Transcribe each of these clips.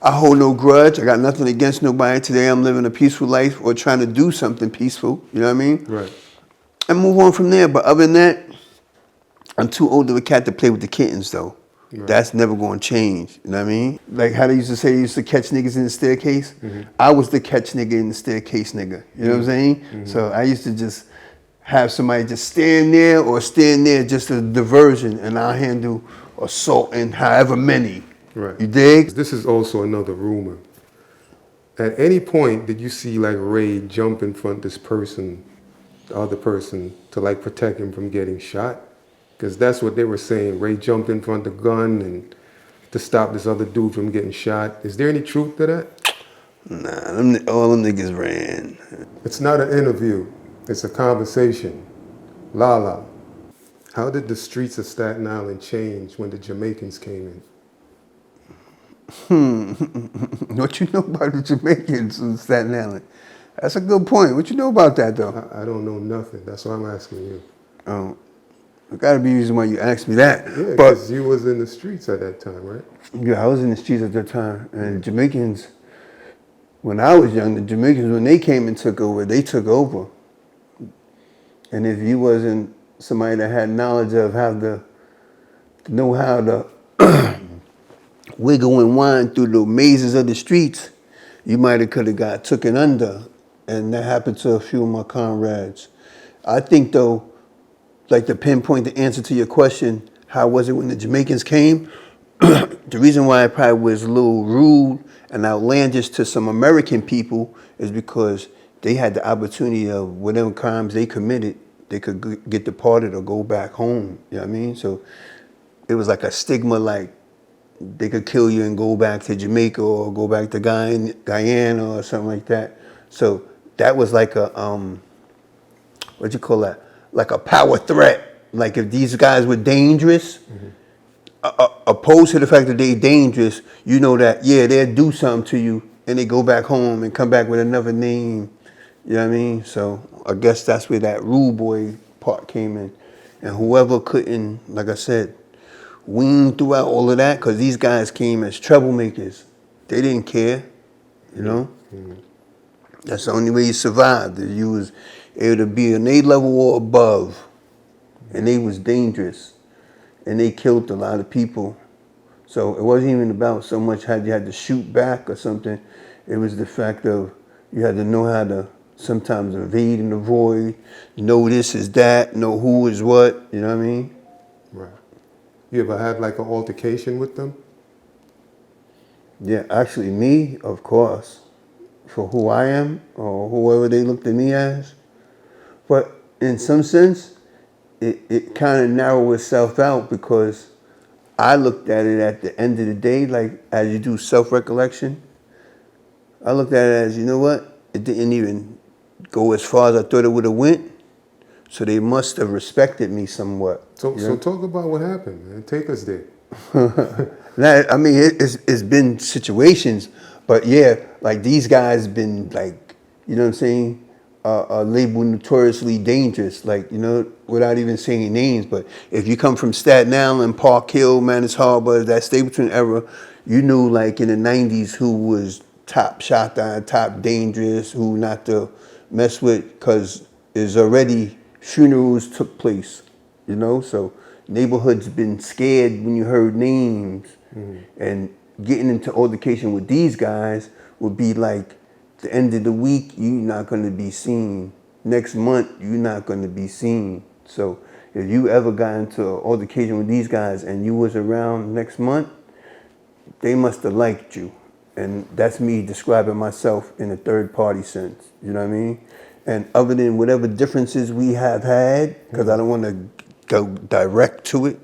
I hold no grudge. I got nothing against nobody. Today I'm living a peaceful life or trying to do something peaceful. You know what I mean? Right. And move on from there. But other than that, I'm too old of a cat to play with the kittens, though. Right. That's never going to change. You know what I mean? Like how they used to say they used to catch niggas in the staircase. I was the catch nigga in the staircase nigga. You know what I'm saying? So I used to just have somebody just stand there or stand there just a diversion, and I'll handle assault and however many. Right. You dig? This is also another rumor. At any point did you see like Ray jump in front of this person, the other person, to like protect him from getting shot? Because that's what they were saying. Ray jumped in front of the gun and to stop this other dude from getting shot. Is there any truth to that? Nah, all them niggas ran. It's not an interview. It's a conversation. LaLa, how did the streets of Staten Island change when the Jamaicans came in? What you know about the Jamaicans in Staten Island? That's a good point. What you know about that, though? I don't know nothing. That's why I'm asking you. Oh, there gotta be a reason why you asked me that. Yeah, because you was in the streets at that time, right? Yeah, I was in the streets at that time. And the Jamaicans, when I was young, the Jamaicans, when they came and took over, they took over. And if you wasn't somebody that had knowledge of how to know how to wiggle and wind through the mazes of the streets, you might have could have got taken under. And that happened to a few of my comrades. I think, though, like to pinpoint the answer to your question, how was it when the Jamaicans came? The reason why it probably was a little rude and outlandish to some American people is because they had the opportunity of whatever crimes they committed, they could get deported or go back home. You know what I mean? So it was like a stigma, like they could kill you and go back to Jamaica or go back to Guyana or something like that. So that was like a, what you call that? Like a power threat. Like if these guys were dangerous, opposed to the fact that they're dangerous, you know that, yeah, they'll do something to you and they go back home and come back with another name. You know what I mean? So I guess that's where that rude boy part came in. And whoever couldn't, like I said, wean throughout all of that, because these guys came as troublemakers. They didn't care, you know? That's the only way you survived. If you was able to be an A level or above, and they was dangerous, and they killed a lot of people. So it wasn't even about so much how you had to shoot back or something. It was the fact of you had to know how to sometimes evade and avoid, know this is that, know who is what, you know what I mean? Right. You ever had like an altercation with them? Yeah, actually me, of course, for who I am or whoever they looked at me as. But in some sense, it kind of narrowed itself out because I looked at it at the end of the day, like as you do self-recollection, I looked at it as, you know what, it didn't even go as far as I thought it would have went. So they must have respected me somewhat. So talk about what happened, man. Take us there. Now, I mean, it's been situations, but yeah, like these guys been like, you know what I'm saying, labeled notoriously dangerous, like, you know, without even saying names. But if you come from Staten Island, Park Hill, Manus Harbor, that Stapleton era, you knew like in the 90s who was top shot down, top dangerous, who not to mess with, because there's already funerals took place, you know, so neighborhoods been scared when you heard names. And getting into altercation with these guys would be like the end of the week, you're not going to be seen. Next month, you're not going to be seen. So if you ever got into an altercation with these guys and you was around next month, they must have liked you. And that's me describing myself in a third party sense, you know what I mean? And other than whatever differences we have had, because I don't want to go direct to it,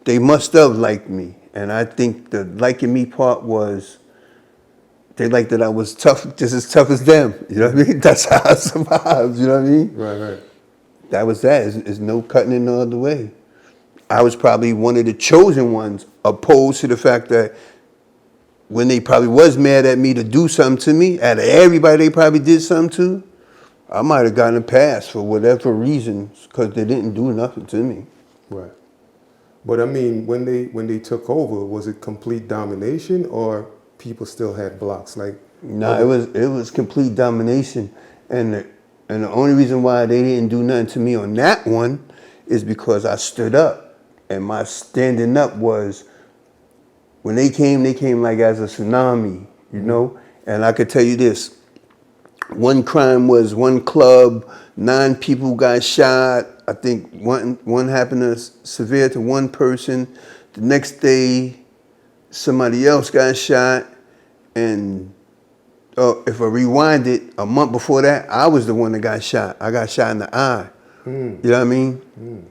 they must have liked me. And I think the liking me part was they liked that I was tough, just as tough as them. You know what I mean? That's how I survived, you know what I mean? Right. That was that. There's no cutting it no other way. I was probably one of the chosen ones, opposed to the fact that when they probably was mad at me to do something to me, out of everybody they probably did something to, I might have gotten a pass for whatever reasons, because they didn't do nothing to me. Right. But I mean, when they took over, was it complete domination, or people still had blocks? Like, No, it was complete domination, and the only reason why they didn't do nothing to me on that one is because I stood up, and my standing up was when they came like as a tsunami, you know. And I could tell you this: one crime was one club, 9 people got shot. I think one happened to severe to one person. The next day, somebody else got shot, and if I rewind it, a month before that, I was the one that got shot. I got shot in the eye. You know what I mean?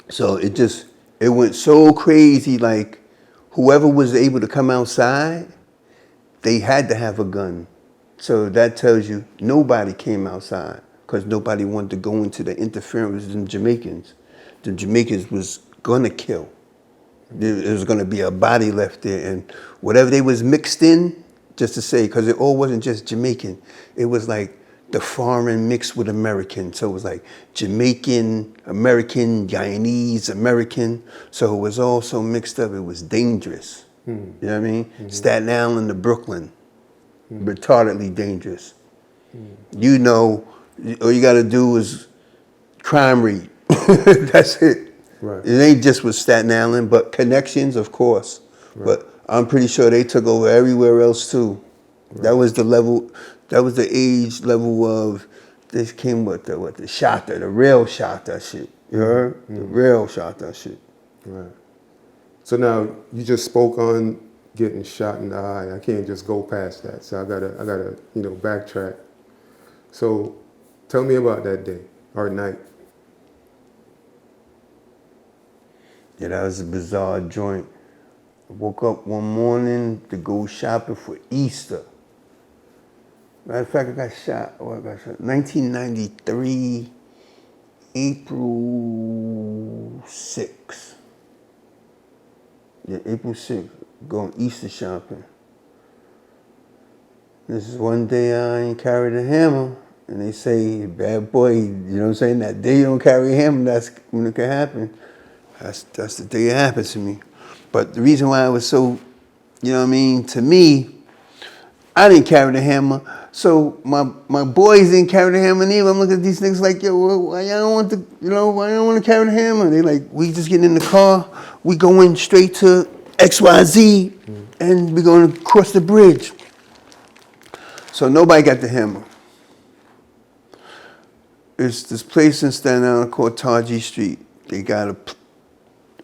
So it went so crazy. Like, whoever was able to come outside, they had to have a gun. So that tells you nobody came outside because nobody wanted to go into the interference with the Jamaicans. The Jamaicans was gonna kill. There was gonna be a body left there, and whatever they was mixed in, just to say, because it all wasn't just Jamaican. It was like the foreign mixed with American. So it was like Jamaican, American, Guyanese, American. So it was all so mixed up, it was dangerous. You know what I mean? Staten Island to Brooklyn, retardedly dangerous. You know, all you gotta do is crime rate. That's it. Right. It ain't just with Staten Island, but connections, of course. Right. But I'm pretty sure they took over everywhere else too. Right. That was the level, that was the age level of, this came with the Shatta, the real Shatta shit. You heard? The real Shatta shit. Right. So now you just spoke on getting shot in the eye. I can't just go past that. So I gotta, backtrack. So tell me about that day or night. Yeah, that was a bizarre joint. I woke up one morning to go shopping for Easter. Matter of fact, I got shot. 1993, April 6th. Yeah, April 6th, going Easter shopping. This is one day I ain't carried a hammer. And they say, bad boy, you know what I'm saying? That day you don't carry a hammer, that's when it can happen. That's the day it happened to me. But the reason why it was so, you know what I mean, to me, I didn't carry the hammer. So my boys didn't carry the hammer neither. I'm looking at these niggas like, yo, why y'all don't want to, why y'all don't want to carry the hammer? They like, we just get in the car, we going straight to XYZ, and we going to cross the bridge. So nobody got the hammer. It's this place in Staten Island called Tarji Street. They got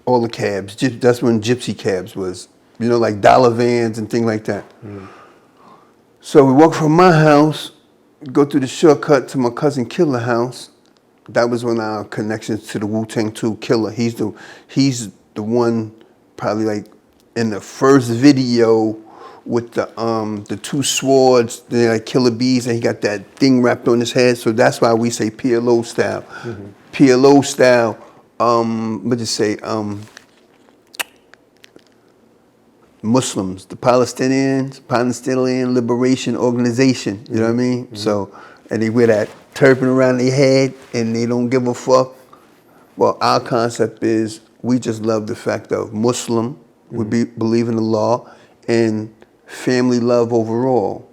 all the cabs. That's when gypsy cabs was, like dollar vans and things like that. So we walk from my house, go through the shortcut to my cousin Killer's house. That was when our connections to the Wu-Tang 2 Killer. He's the one probably like in the first video with the 2 swords, they're like killer bees, and he got that thing wrapped on his head. So that's why we say PLO style. PLO style, Muslims, the Palestinian Liberation Organization, you know what I mean? So, and they wear that turban around their head and they don't give a fuck. Well, our concept is we just love the fact of Muslim, we believe in the law, and family love overall.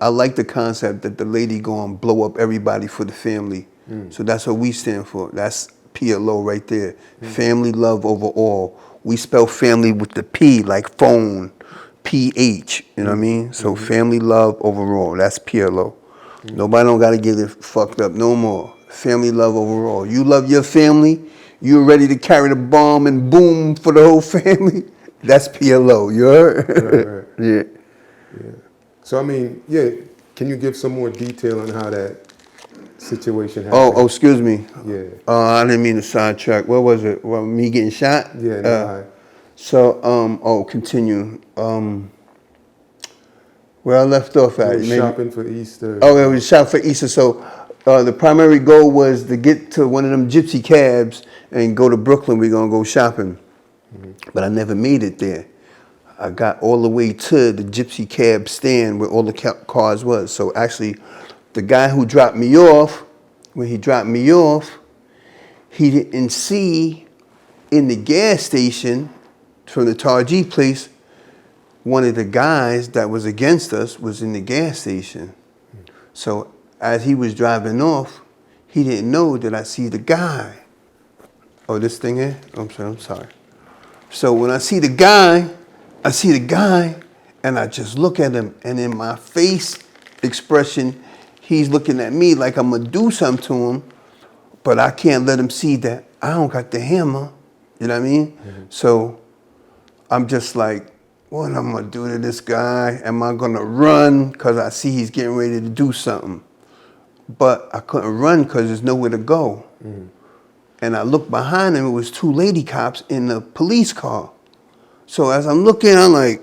I like the concept that the lady go and blow up everybody for the family. So that's what we stand for. That's PLO right there. Family love overall. We spell family with the P, like phone, PH, you know what I mean? So family love overall, that's PLO. Nobody don't gotta get it fucked up no more. Family love overall. You love your family, you're ready to carry the bomb and boom for the whole family. That's PLO, you heard? Right. Yeah. So, can you give some more detail on how that situation happened? Oh, excuse me. Yeah. I didn't mean to sidetrack. What was it? Well, me getting shot? Yeah, So, continue. Where I left off at. You were shopping for Easter. Oh, it was shopping for Easter. So, the primary goal was to get to one of them gypsy cabs and go to Brooklyn. We're going to go shopping. But I never made it there. I got all the way to the gypsy cab stand where all the cars was. So actually, the guy who dropped me off, when he dropped me off, he didn't see in the gas station from the Tarji place one of the guys that was against us was in the gas station. So as he was driving off, he didn't know that I see the guy. Oh, this thing here? I'm sorry. So when I see the guy, and I just look at him, and in my face expression, he's looking at me like I'm gonna do something to him, but I can't let him see that I don't got the hammer. You know what I mean? Mm-hmm. So I'm just like, what am I gonna do to this guy? Am I gonna run because I see he's getting ready to do something? But I couldn't run because there's nowhere to go. Mm-hmm. And I looked behind him, it was 2 lady cops in the police car. So as I'm looking, I'm like,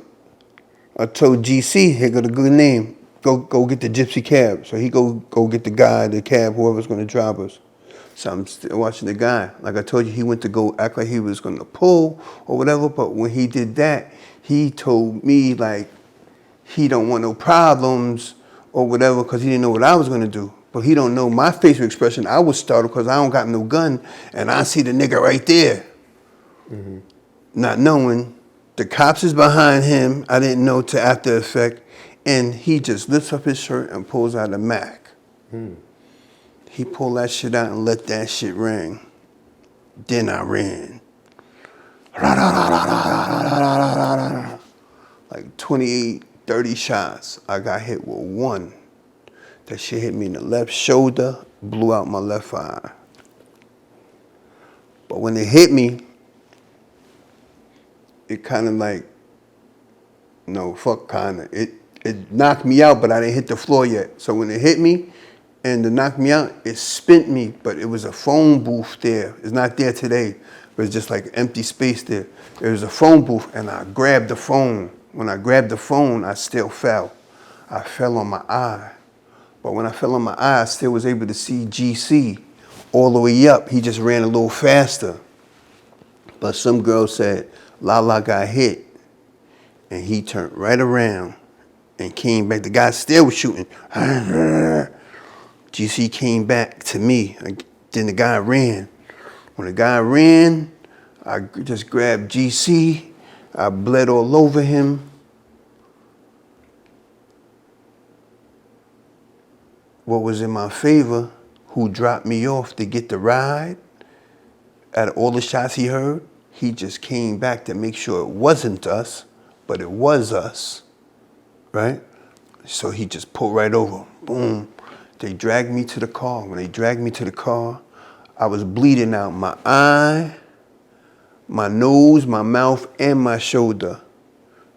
I told GC, here go the good name, go get the gypsy cab. So he go get the guy, the cab, whoever's gonna drive us. So I'm still watching the guy. Like I told you, he went to go act like he was gonna pull or whatever, but when he did that, he told me like he don't want no problems or whatever because he didn't know what I was gonna do. But he don't know my facial expression. I was startled because I don't got no gun and I see the nigga right there. Mm-hmm. Not knowing the cops is behind him. I didn't know to after effect. And he just lifts up his shirt and pulls out a Mac. Mm. He pulled that shit out and let that shit ring. Then I ran. Like 28, 30 shots. I got hit with one. That shit hit me in the left shoulder, blew out my left eye. But when it hit me, it kind of like, no, fuck kinda. It knocked me out, but I didn't hit the floor yet. So when it hit me and it knocked me out, it spent me, but it was a phone booth there. It's not there today, but it's just like empty space there. There was a phone booth and I grabbed the phone. When I grabbed the phone, I still fell. I fell on my eye. But when I fell on my eye, I still was able to see GC all the way up. He just ran a little faster. But some girl said, LaLa got hit. And he turned right around and came back. The guy still was shooting. GC came back to me. Then the guy ran. When the guy ran, I just grabbed GC. I bled all over him. What was in my favor, who dropped me off to get the ride, out of all the shots he heard, he just came back to make sure it wasn't us, but it was us, right? So he just pulled right over, boom. They dragged me to the car. When they dragged me to the car, I was bleeding out my eye, my nose, my mouth, and my shoulder,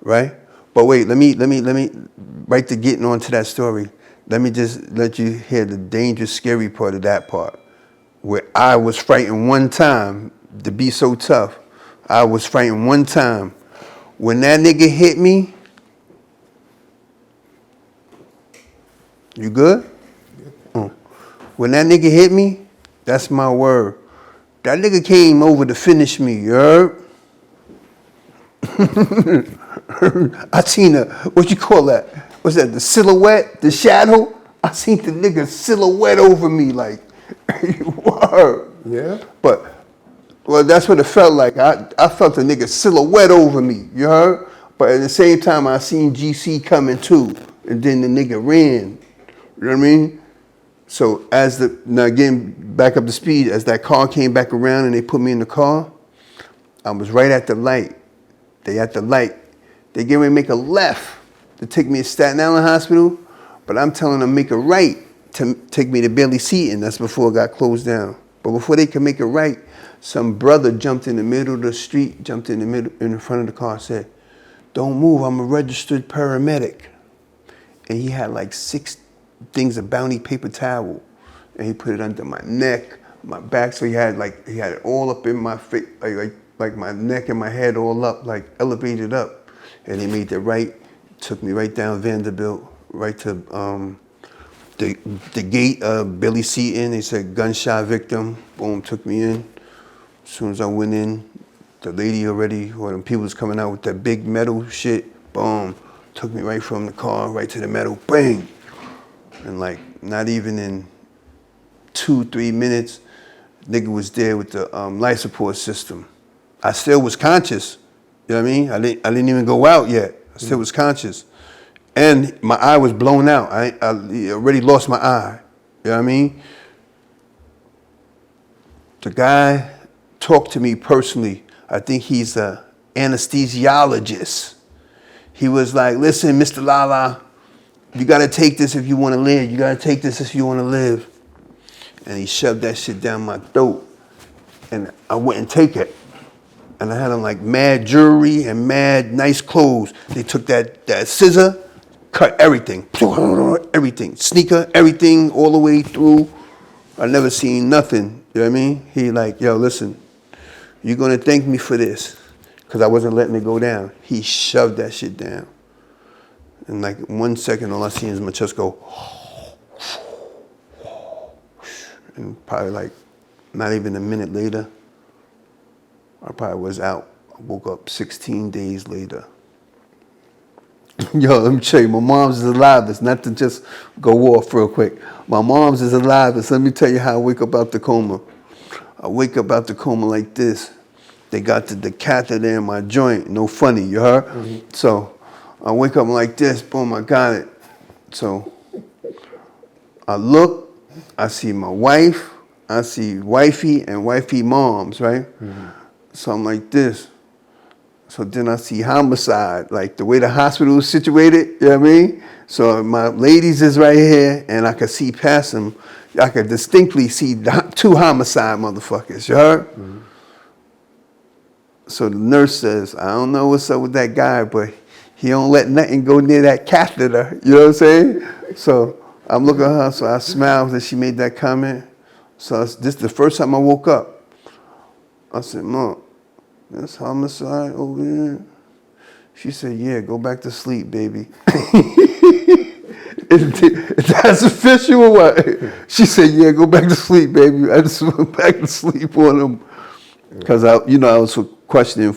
right? But wait, let me, right to getting onto that story, let me just let you hear the dangerous, scary part of that part. Where I was frightened one time, to be so tough, I was frightened one time. When that nigga hit me, you good? When that nigga hit me, that's my word. That nigga came over to finish me, you heard? I seen what you call that? What's that, the silhouette, the shadow? I seen the nigga silhouette over me like, word. Yeah? But, well, that's what it felt like. I felt the nigga silhouette over me, you heard? But at the same time, I seen GC coming too. And then the nigga ran. You know what I mean? So now getting back up to speed, as that car came back around and they put me in the car, I was right at the light. They at the light. They get ready to make a left to take me to Staten Island Hospital, but I'm telling them make a right to take me to Bailey Seton. That's before it got closed down. But before they could make a right, some brother jumped in the middle of the street, jumped in the front of the car, said, "Don't move, I'm a registered paramedic." And he had like 6 things of Bounty paper towel, and he put it under my neck, my back, so he had it all up in my face, like my neck and my head all up, like elevated up. And he made the right, took me right down Vanderbilt, right to the gate of Billy Seton. They said gunshot victim. Boom, took me in. As soon as I went in, the lady already, or them people was coming out with that big metal shit. Boom, took me right from the car right to the metal. Bang. And like not even in 2-3 minutes, nigga was there with the life support system. I still was conscious. You know what I mean? I didn't even go out yet. I still was conscious. And my eye was blown out. I already lost my eye. You know what I mean? The guy talked to me personally. I think he's an anesthesiologist. He was like, listen, Mr. LaLa, you got to take this if you want to live. You got to take this if you want to live. And he shoved that shit down my throat. And I wouldn't take it. And I had on like mad jewelry and mad nice clothes. They took that scissor, cut everything. Everything. Sneaker, everything, all the way through. I never seen nothing. You know what I mean? He like, yo, listen, you're going to thank me for this. Because I wasn't letting it go down. He shoved that shit down. And like 1 second, all I seen is my chest go. And probably like not even a minute later, I probably was out. I woke up 16 days later. Yo, let me tell you, my mom's is alive. It's not to just go off real quick. My mom's is alive. So let me tell you how I wake up out the coma. I wake up out the coma like this. They got the catheter in my joint. No funny, you heard? Mm-hmm. So I wake up like this. Boom, I got it. So I look. I see my wife. I see wifey and wifey moms, right? Mm-hmm. So I'm like this. So then I see homicide, like the way the hospital is situated, you know what I mean? So my ladies is right here, and I could see past them. I could distinctly see two homicide motherfuckers, you heard? Mm-hmm. So the nurse says, I don't know what's up with that guy, but he don't let nothing go near that catheter, you know what I'm saying? So I'm looking at her, so I smiled that she made that comment. So this is the first time I woke up. I said, Mom, that's homicide over there. She said, yeah, go back to sleep, baby. That's official or what? She said, yeah, go back to sleep, baby. I just went back to sleep on him. Because I was questioning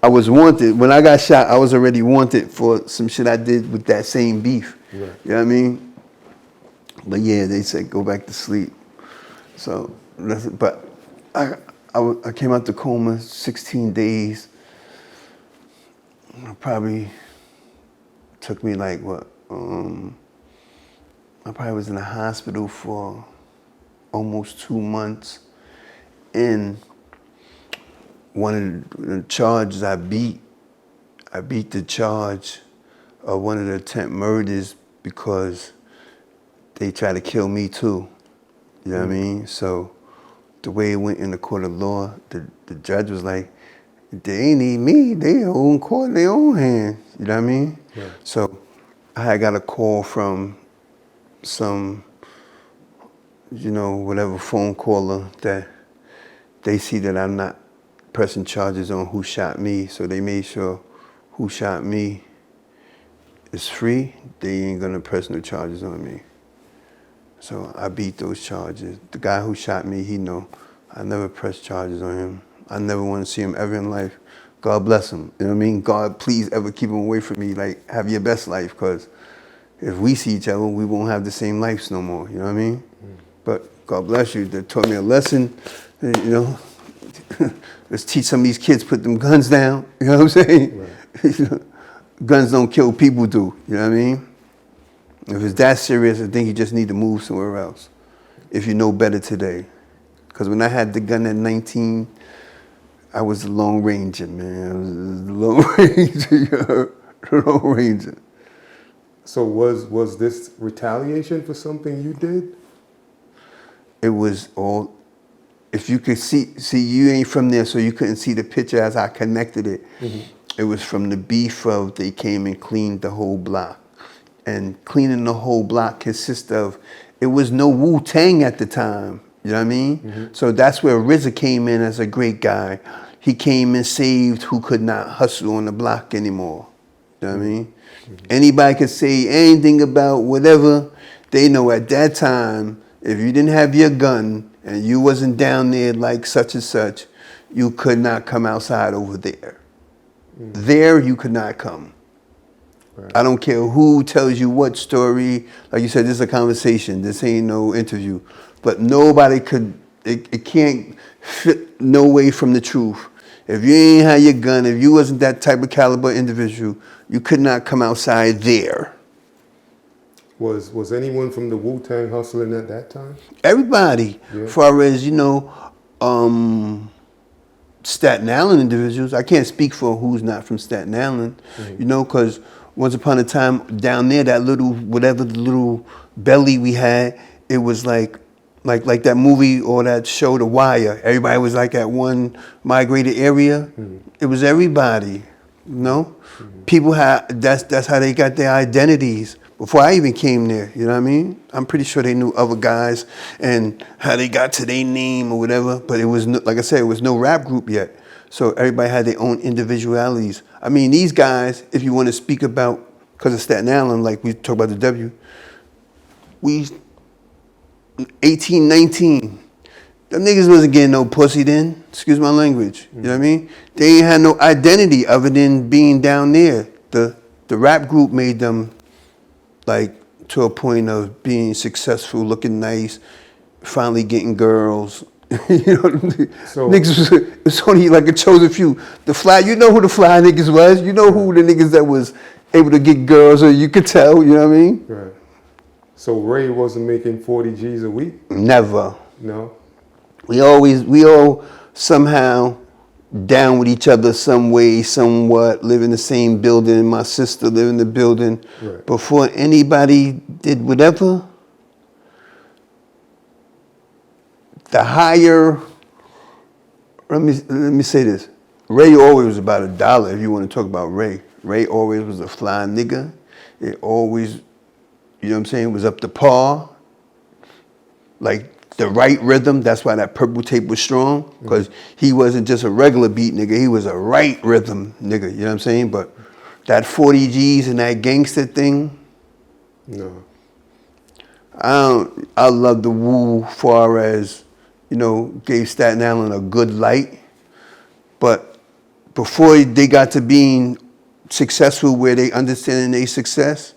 I was wanted. When I got shot, I was already wanted for some shit I did with that same beef. Right. You know what I mean? But yeah, they said, go back to sleep. So, but I came out the coma 16 days. It probably took me like what? I probably was in the hospital for almost 2 months. And one of the charges I beat the charge of one of the attempt murders because they tried to kill me too. You know what I mean? So the way it went in the court of law, the judge was like, they ain't need me, they own court in their own hands. You know what I mean? Yeah. So I had got a call from some, whatever phone caller that they see that I'm not pressing charges on who shot me, so they made sure who shot me is free. They ain't gonna press no charges on me. So I beat those charges. The guy who shot me, he know I never pressed charges on him. I never want to see him ever in life. God bless him. You know what I mean? God, please ever keep him away from me. Like, have your best life, because if we see each other, we won't have the same lives no more. You know what I mean? But God bless you. They taught me a lesson. Let's teach some of these kids, put them guns down. You know what I'm saying? Right. Guns don't kill, people do. You know what I mean? If it's that serious, I think you just need to move somewhere else. If you know better today. Because when I had the gun at 19, I was the Lone Ranger, man. I was the Lone Ranger. Lone Ranger. So was this retaliation for something you did? It was all, if you could see you ain't from there, so you couldn't see the picture as I connected it. Mm-hmm. It was from the beef of they came and cleaned the whole block. And cleaning the whole block consists of, it was no Wu-Tang at the time. You know what I mean? Mm-hmm. So that's where RZA came in as a great guy. He came and saved who could not hustle on the block anymore. You know what I mean? Mm-hmm. Anybody could say anything about whatever. They know at that time, if you didn't have your gun and you wasn't down there like such and such, you could not come outside over there. Mm-hmm. There, you could not come. Right. I don't care who tells you what story. Like you said, this is a conversation. This ain't no interview. But nobody could, it can't fit no way from the truth. If you ain't had your gun, if you wasn't that type of caliber individual, you could not come outside there. Was anyone from the Wu-Tang hustling at that time? Everybody, Yeah. far as, Staten Island individuals. I can't speak for who's not from Staten Island, because once upon a time down there, that little, whatever the little belly we had, it was like that movie or that show, The Wire. Everybody was like at one migrated area. It was everybody, People had, that's how they got their identities. Before I even came there, you know what I mean? I'm pretty sure they knew other guys and how they got to their name or whatever, but it was, like I said, it was no rap group yet. So everybody had their own individualities. I mean, these guys, if you want to speak about, because of Staten Island, like we talk about the W, we 18, 19. Them niggas wasn't getting no pussy then, excuse my language, you know what I mean? They ain't had no identity other than being down there. The rap group made them like to a point of being successful, looking nice, finally getting girls. So niggas it's only like a chosen few. The fly, you know who the fly niggas was. You know who the niggas that was able to get girls, or you could tell. You know what I mean? Right. So Ray wasn't making 40 G's a week? Never. No. We all somehow down with each other some way, somewhat, live in the same building. My sister lived in the building. Right. Before anybody did whatever, the higher, let me say this. Ray always was about $1 if you want to talk about Ray. Ray always was a fly nigga. It always, you know what I'm saying, was up to par. Like the right rhythm, that's why that purple tape was strong, because he wasn't just a regular beat nigga, he was a right rhythm nigga, you know what I'm saying? But that 40 G's and that gangster thing, no. I love the Wu far as, gave Staten Island a good light. But before they got to being successful where they understanding their success,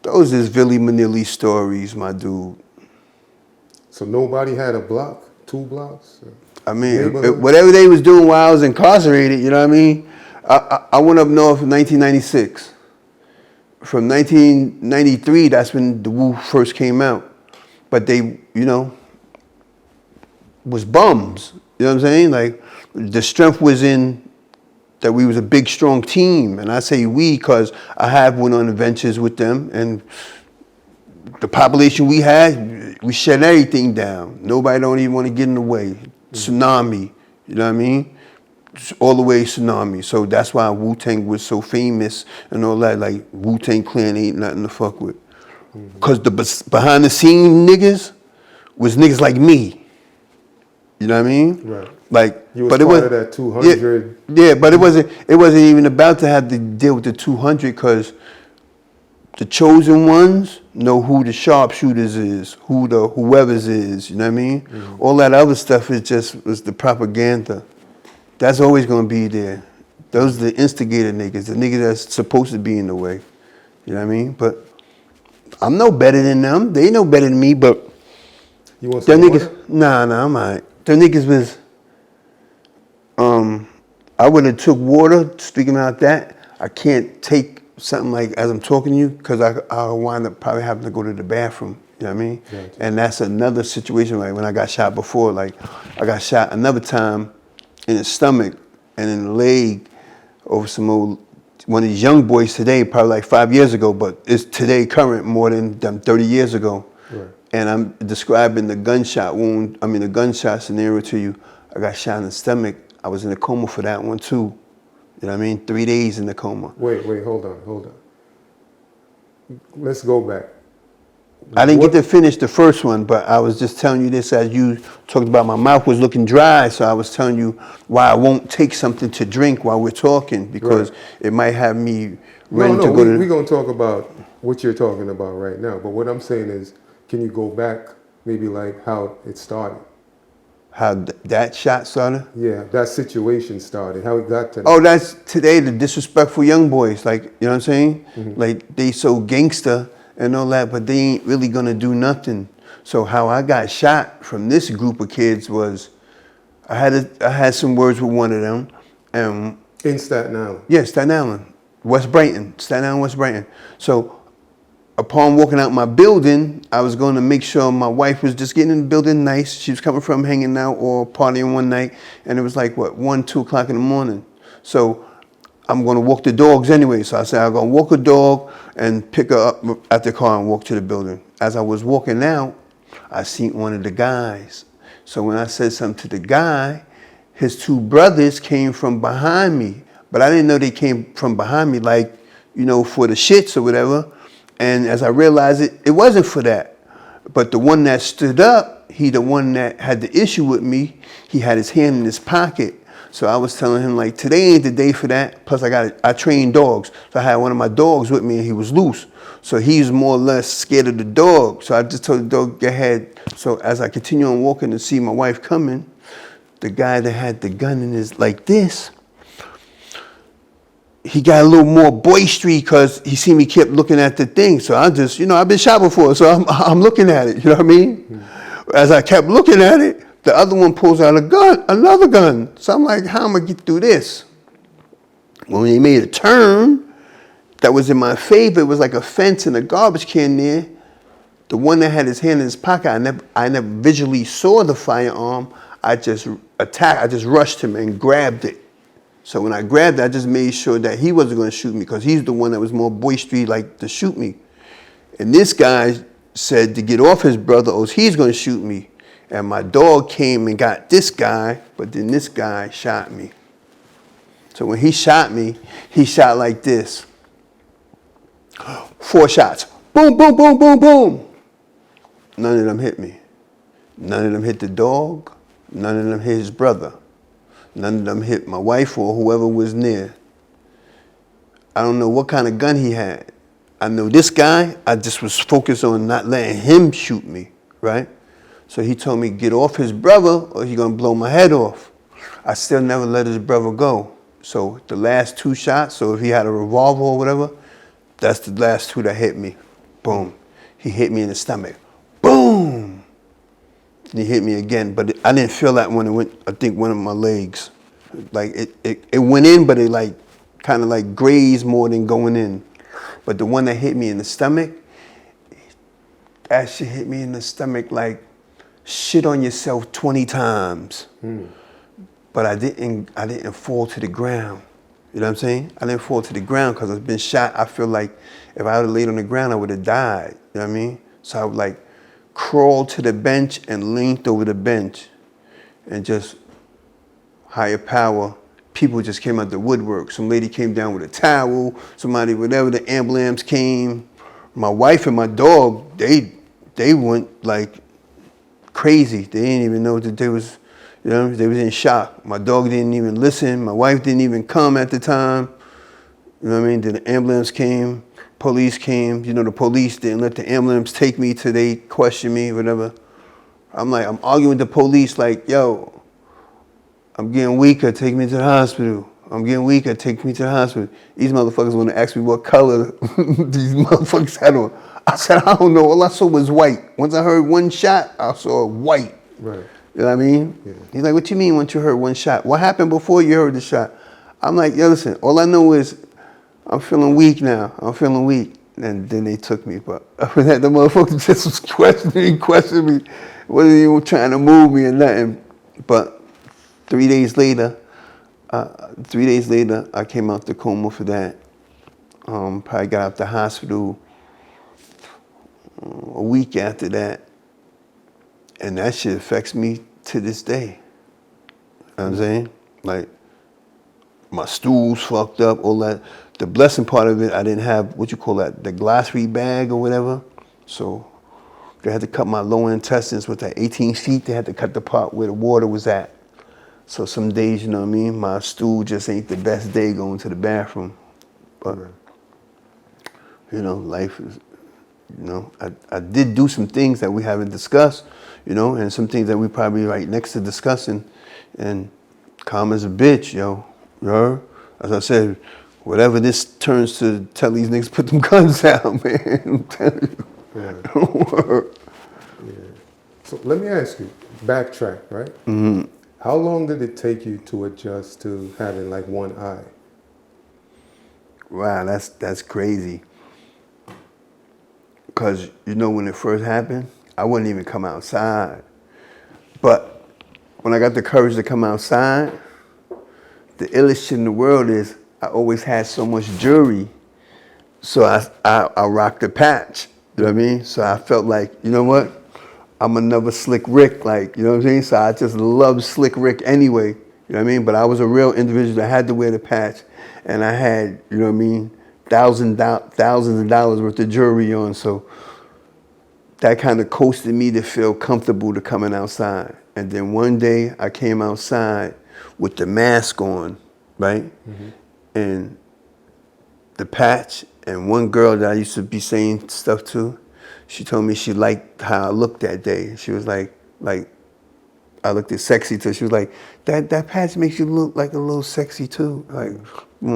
those is Billy Manilli stories, my dude. So nobody had a block, 2 blocks? I mean, whatever they was doing while I was incarcerated, you know what I mean? I went up north in 1996. From 1993, that's when the Wu first came out. But they, was bums. You know what I'm saying? Like, the strength was in that we was a big, strong team. And I say we because I have went on adventures with them. And the population we had, we shut everything down. Nobody don't even want to get in the way. Tsunami, you know what I mean? All the way Tsunami. So that's why Wu-Tang was so famous and all that. Like, Wu-Tang Clan ain't nothing to fuck with. Because the behind the scene niggas was niggas like me. You know what I mean? Right. Like, you was but part it was, of that 200. Yeah, but it wasn't even about to have to deal with the 200 because the chosen ones know who the sharpshooters is, who the whoever's is, you know what I mean? All that other stuff was the propaganda. That's always gonna be there. Those are the instigator niggas, the niggas that's supposed to be in the way. You know what I mean? But I'm no better than them. They no better than me, but You want them some niggas, water? nah, I'm all right. Them niggas was, I would have took water, speaking about that. I can't take something like as I'm talking to you because I'll wind up probably having to go to the bathroom. You know what I mean? Gotcha. And that's another situation like when I got shot before. Like I got shot another time in the stomach and in the leg over one of these young boys today, probably like 5 years ago, but it's today current more than 30 years ago. Right. And I'm describing the gunshot scenario to you. I got shot in the stomach. I was in a coma for that one too. You know what I mean? 3 days in the coma. Wait, hold on. Let's go back. I didn't get to finish the first one, but I was just telling you this as you talked about my mouth was looking dry, so I was telling you why I won't take something to drink while we're talking, because it might have me ready to go to... We're going to talk about what you're talking about right now, but what I'm saying is, can you go back maybe like how it started? How that shot started? Yeah, that situation started, how it got to that. Oh, that's today, the disrespectful young boys, like, you know what I'm saying? Like, they so gangster and all that, but they ain't really gonna do nothing. So how I got shot from this group of kids was, I had some words with one of them, and In Staten Island. yeah, Staten Island, West Brighton, Staten Island, West Brighton. So upon walking out my building, I was going to make sure my wife was just getting in the building nice. She was coming from hanging out or partying one night, and it was like, 1, 2 o'clock in the morning. So I'm going to walk the dogs anyway. So I said, I'm going to walk a dog and pick her up at the car and walk to the building. As I was walking out, I seen one of the guys. So when I said something to the guy, his 2 brothers came from behind me. But I didn't know they came from behind me, like, for the shits or whatever. And as I realized it wasn't for that. But the one that stood up, he the one that had the issue with me, he had his hand in his pocket. So I was telling him, like, today ain't the day for that. Plus I train dogs. So I had one of my dogs with me and he was loose. So he's more or less scared of the dog. So I just told the dog, go ahead. So as I continue on walking to see my wife coming, the guy that had the gun in his, like this, he got a little more boisterous because he seen me kept looking at the thing. So I just, I've been shot before, so I'm looking at it, you know what I mean? As I kept looking at it, the other one pulls out a gun, another gun. So I'm like, how am I get through this? When he made a turn that was in my favor, it was like a fence and a garbage can there. The one that had his hand in his pocket, I never visually saw the firearm. I just rushed him and grabbed it. So when I grabbed it, I just made sure that he wasn't going to shoot me because he's the one that was more boisterous, like to shoot me. And this guy said to get off his brother, or he's going to shoot me. And my dog came and got this guy, but then this guy shot me. So when he shot me, he shot like this. 4 shots. Boom, boom, boom, boom, boom. None of them hit me. None of them hit the dog. None of them hit his brother. None of them hit my wife or whoever was near. I don't know what kind of gun he had. I know this guy, I just was focused on not letting him shoot me, right? So he told me, get off his brother or he's going to blow my head off. I still never let his brother go. So the last 2 shots, so if he had a revolver or whatever, that's the last 2 that hit me. Boom. He hit me in the stomach. Boom. And he hit me again, but I didn't feel that when it went, I think one of my legs. Like it went in, but it like kind of like grazed more than going in. But the one that hit me in the stomach, that shit hit me in the stomach like shit on yourself 20 times. But I didn't fall to the ground. You know what I'm saying? I didn't fall to the ground because I've been shot. I feel like if I would have laid on the ground, I would have died. You know what I mean? So I would like crawl to the bench and leaned over the bench and just higher power. People just came out the woodwork. Some lady came down with a towel, somebody, whatever, the ambulance came. My wife and my dog, they went like crazy. They didn't even know that they was, they was in shock. My dog didn't even listen. My wife didn't even come at the time. You know what I mean? Then the ambulance came, police came. The police didn't let the ambulance take me till they question me, whatever. I'm arguing with the police like, yo, I'm getting weaker, take me to the hospital. I'm getting weaker, take me to the hospital. These motherfuckers want to ask me what color these motherfuckers had on. I said, I don't know, all I saw was white. Once I heard 1 shot, I saw white. Right. You know what I mean? Yeah. He's like, what you mean once you heard 1 shot? What happened before you heard the shot? I'm like, yo, listen, all I know is I'm feeling weak now. I'm feeling weak. And then they took me. But after that, the motherfucker just was questioning me. Wasn't even trying to move me or nothing. But 3 days later, I came out the coma for that. Probably got out the hospital a week after that. And that shit affects me to this day. You know what I'm saying? Like, my stool's fucked up, all that. The blessing part of it, I didn't have, the glossary bag or whatever. So they had to cut my lower intestines with that 18 feet. They had to cut the part where the water was at. So some days, you know what I mean, my stool just ain't the best day going to the bathroom. But, life is, I did do some things that we haven't discussed, and some things that we probably right next to discussing. And karma's a bitch, yo. You heard? As I said, whatever this turns to, tell these niggas put them guns out, man. I'm telling you. Yeah. Yeah. So let me ask you, backtrack, right? Mm-hmm. How long did it take you to adjust to having like one eye? Wow, that's crazy. Because, you know, when it first happened, I wouldn't even come outside. But when I got the courage to come outside, the illest shit in the world is I always had so much jewelry. So I rocked the patch. You know what I mean? So I felt like, you know what? I'm another Slick Rick, like, you know what I'm saying? So I just loved Slick Rick anyway. You know what I mean? But I was a real individual that had to wear the patch. And I had, you know what I mean, thousands of dollars worth of jewelry on. So that kind of coasted me to feel comfortable to coming outside. And then one day I came outside with the mask on, right? Mm-hmm. And the patch, and one girl that I used to be saying stuff to, she told me she liked how I looked that day. She was like I looked at sexy too. She was like, that patch makes you look like a little sexy too. Like,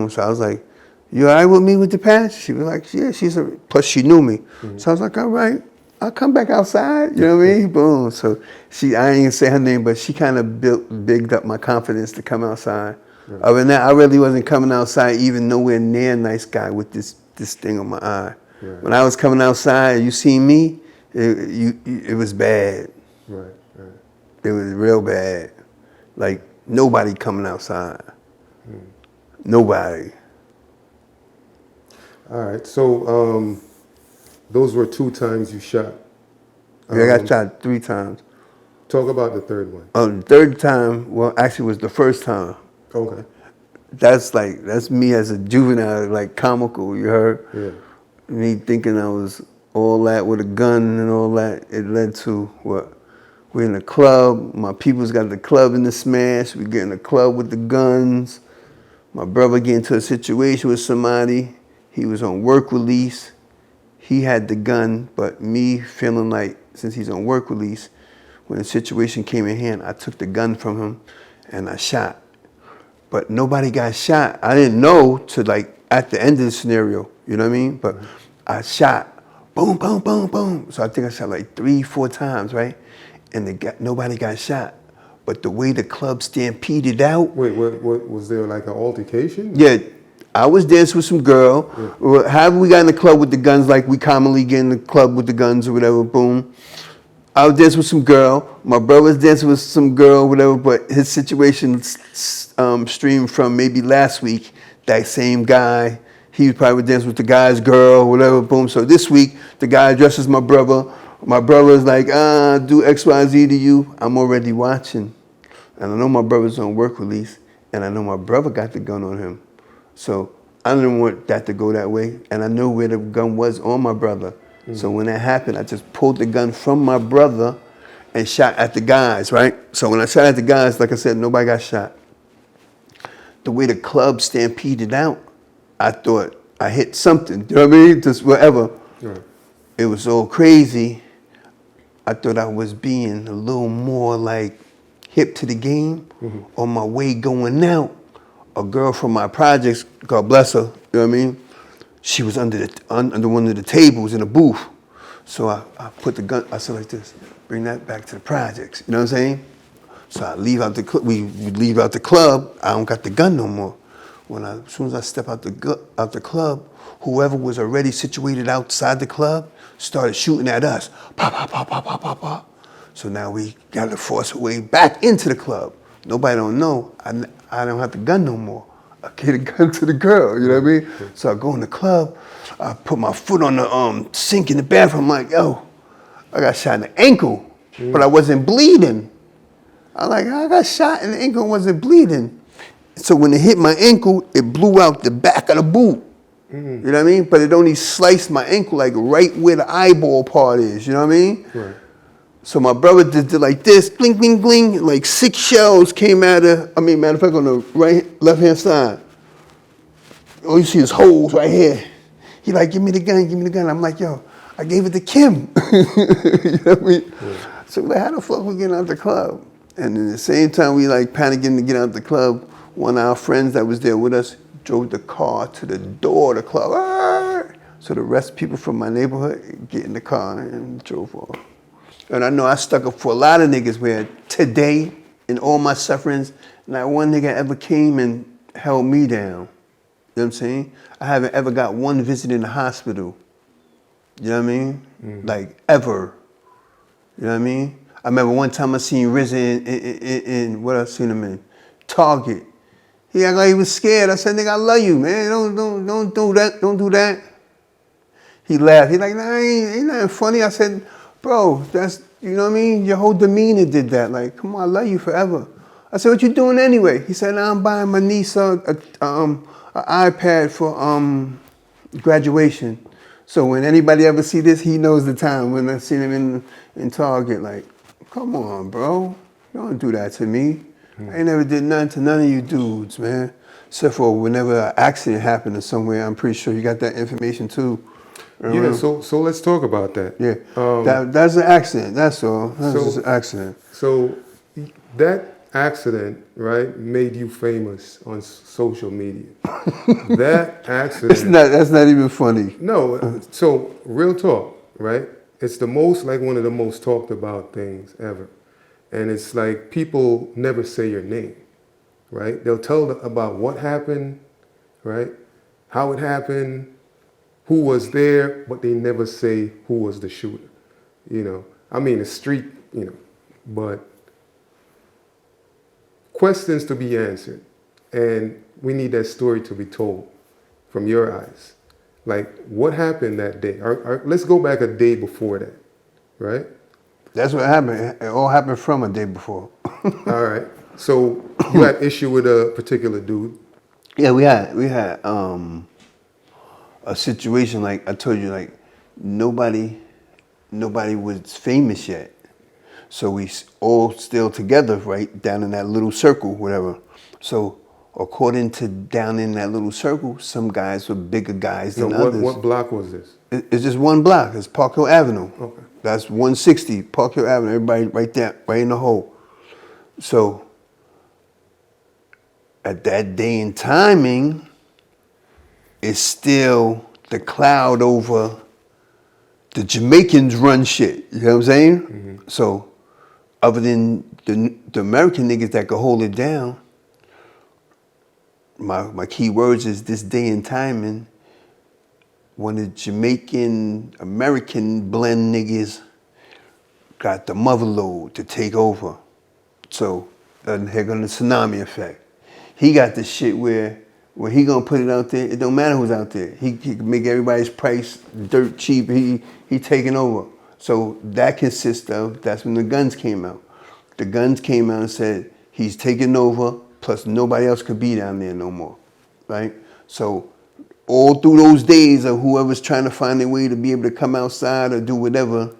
so I was like, you all right with me with the patch? She was like, yeah, plus she knew me. Mm-hmm. So I was like, all right, I'll come back outside. You know what I mean? Boom. So I ain't gonna say her name, but she kind of bigged up my confidence to come outside. Right. Other than that, I really wasn't coming outside even nowhere near a nice guy with this thing on my eye. Right. When I was coming outside, you see me, it was bad. Right, right. It was real bad. Like, nobody coming outside. Nobody. All right, so those were 2 times you shot. Yeah, I got shot 3 times. Talk about the third one. The third time, well, actually was the first time. Okay. That's me as a juvenile, like comical, you heard? Yeah. Me thinking I was all that with a gun and all that. It led to what? We're in a club. My people's got the club in the smash. We get in the club with the guns. My brother get into a situation with somebody. He was on work release. He had the gun, but me feeling like since he's on work release, when the situation came in hand, I took the gun from him and I shot. But nobody got shot. I didn't know till like at the end of the scenario, you know what I mean? But I shot, boom, boom, boom, boom. So I think I shot like 3-4 times, right? And nobody got shot. But the way the club stampeded out. Wait, what was there like an altercation? Yeah, I was dancing with some girl. Yeah. However we got in the club with the guns, like we commonly get in the club with the guns or whatever, boom. I was dancing with some girl. My brother was dancing with some girl, whatever, but his situation streamed from maybe last week. That same guy, he was probably dancing with the guy's girl, whatever, boom. So this week, the guy dresses my brother. My brother's like, do X, Y, Z to you. I'm already watching. And I know my brother's on work release, and I know my brother got the gun on him. So I didn't want that to go that way, and I knew where the gun was on my brother. So when that happened, I just pulled the gun from my brother and shot at the guys, right? So when I shot at the guys, like I said, nobody got shot. The way the club stampeded out, I thought I hit something, you know what I mean? Just whatever. Right. It was so crazy. I thought I was being a little more like hip to the game. Mm-hmm. On my way going out, a girl from my projects, God bless her, you know what I mean? She was under one of the tables in a booth. So I put the gun, I said like this, bring that back to the projects, you know what I'm saying? So I leave out the club, we leave out the club, I don't got the gun no more. As soon as I step out the club, whoever was already situated outside the club started shooting at us. Pop, pop, pop, pop, pop, pop, pop. So now we got to force our way back into the club. Nobody don't know, I don't have the gun no more. I gave the gun to the girl, you know what I mean? So I go in the club, I put my foot on the sink in the bathroom, I'm like, yo, I got shot in the ankle, but I wasn't bleeding. I'm like, I got shot in the ankle and wasn't bleeding. So when it hit my ankle, it blew out the back of the boot. You know what I mean? But it only sliced my ankle like right where the eyeball part is, you know what I mean? Right. So my brother did like this, bling, bling, bling, like 6 shells came matter of fact, on the left-hand side. All you see is holes right here. He like, give me the gun. I'm like, yo, I gave it to Kim. You know what I mean? Yeah. So like, how the fuck we getting out the club? And at the same time, we like panicking to get out the club. One of our friends that was there with us drove the car to the door of the club. Arr! So the rest of people from my neighborhood get in the car and drove off. And I know I stuck up for a lot of niggas where today in all my sufferings, not one nigga ever came and held me down. You know what I'm saying? I haven't ever got one visit in the hospital. You know what I mean? Like, ever. You know what I mean? I remember one time I seen RZA in what I seen him in? Target. He acted like he was scared. I said, nigga, I love you, man. Don't do that. Don't do that. He laughed. He like, nah, ain't nothing funny. I said, bro, that's, you know what I mean? Your whole demeanor did that. Like, come on, I love you forever. I said, what you doing anyway? He said, nah, I'm buying my niece an iPad for graduation. So when anybody ever see this, he knows the time when I seen him in Target. Like, come on, bro. Don't do that to me. I ain't never did nothing to none of you dudes, man. Except for whenever an accident happened or somewhere, I'm pretty sure you got that information too. Yeah, so let's talk about that. Yeah, that's an accident. That's all. That's just an accident. So that accident, right, made you famous on social media. That accident. That's not even funny. No. So real talk, right? It's one of the most talked about things ever, and it's like people never say your name, right? They'll tell about what happened, right? How it happened. Who was there, but they never say who was the shooter. You know, I mean, the street, you know, but questions to be answered. And we need that story to be told from your eyes. Like, what happened that day? Let's go back a day before that, right? That's what happened. It all happened from a day before. All right. So you had issue with a particular dude. Yeah, we had a situation, like I told you, like nobody was famous yet. So we all still together, right, down in that little circle, whatever. So according to down in that little circle, some guys were bigger guys than others. What block was this? It's just one block. It's Park Hill Avenue. Okay. That's 160, Park Hill Avenue. Everybody right there, right in the hole. So at that day and timing, it's still the cloud over the Jamaicans run shit. You know what I'm saying? Mm-hmm. So other than the American niggas that could hold it down, my key words is this day and timing, when the Jamaican American blend niggas got the mother load to take over. So here gonna the Tsunami effect. He got the shit where when he gonna put it out there, it don't matter who's out there. He can make everybody's price dirt cheap. He taking over. So that consists of, that's when the guns came out. The guns came out and said, he's taking over, plus nobody else could be down there no more, right? So all through those days of whoever's trying to find a way to be able to come outside or do whatever,